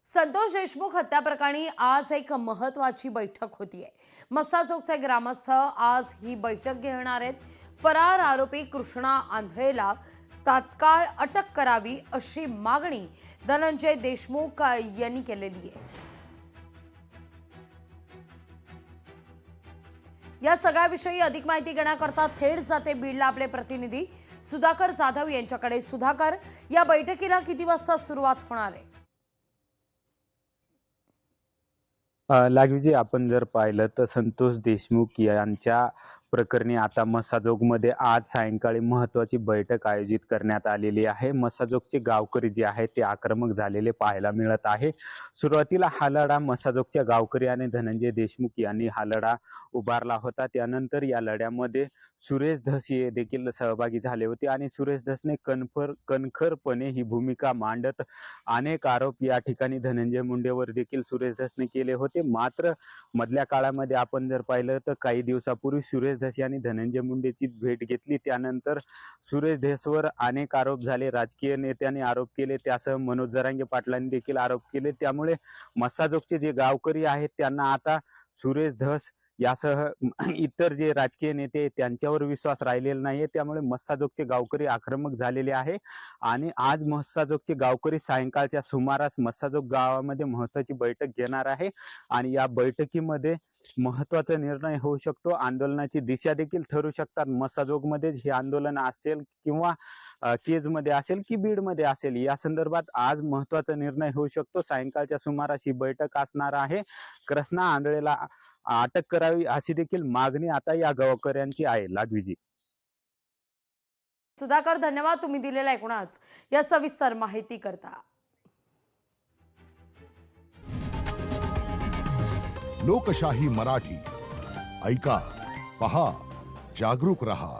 संतोष देशमुख हत्या प्रकरणी आज एक महत्त्वाची बैठक होतीये। मस्साजोगचे ग्रामस्थ आज ही बैठक घेणार आहेत। फरार आरोपी कृष्णा आंधळेला तात्काळ अटक करावी अशी मागणी धनंजय देशमुख यांनी केलेली आहे। या सगळ्याविषयी अधिक माहिती घेण्याकरता थेट जाते बीडला आपले प्रतिनिधी सुधाकर जाधव यांच्याकडे। सुधाकर, या बैठकीला किती वाजता सुरुवात होणार आहे? लागवीजी आपण जर पाहिलं तर संतोष देशमुख यांच्या प्रकरणी आता मस्साजोगमध्ये आज सायंकाळी महत्त्वाची बैठक आयोजित करण्यात आलेली आहे। मस्साजोगचे गावकरी जे आहेत ते आक्रमक झालेले पाहायला मिळत आहे। सुरुवातीला हा लढा मस्साजोगच्या गावकरी आणि धनंजय देशमुख यांनी हा लढा उभारला होता। त्यानंतर या लढ्यामध्ये सुरेश धस हे देखील सहभागी झाले होते आणि सुरेश धसने कणखरपणे ही भूमिका मांडत अनेक आरोप या ठिकाणी धनंजय मुंडेवर देखील सुरेश धसने केले होते। मात्र मधल्या काळामध्ये आपण जर पाहिलं तर काही दिवसापूर्वी सुरेश धस यांनी धनंजय मुंडेची भेट घेतली। त्यानंतर सुरेश धसवर अनेक आरोप झाले, राजकीय नेत्यांनी आरोप केले, त्यासह मनोज जरांगे पाटलांनी देखील आरोप केले। त्यामुळे मस्साजोगचे जे गावकरी आहेत त्यांना आता सुरेश धस यासह इतर जे राजकीय नेते त्यांच्यावर विश्वास राहिलेला नाहीये। त्यामुळे मस्साजोगचे गावकरी आक्रमक झालेले आहे आणि आज मस्साजोगचे गावकरी सायंकाळच्या सुमारास मस्साजोग गावामध्ये महत्त्वाची बैठक घेणार आहे आणि या बैठकीमध्ये महत्त्वाचा निर्णय होऊ शकतो। आंदोलनाची दिशा देखील ठरू शकतात। मस्साजोगमध्ये हे आंदोलन असेल किंवा केजमध्ये असेल की बीडमध्ये असेल, या संदर्भात आज महत्त्वाचा निर्णय होऊ शकतो। सायंकाळच्या सुमारास ही बैठक असणार आहे। कृष्णा आंधळेला अटक करावी अशी देखील मागणी आता या गावकऱ्यांची आहे। लागवीजी सुधाकर, धन्यवाद तुम्ही दिलेल्या एकूणच या सविस्तर माहिती करता। लोकशाही मराठी ऐका, पहा, जागरूक रहा।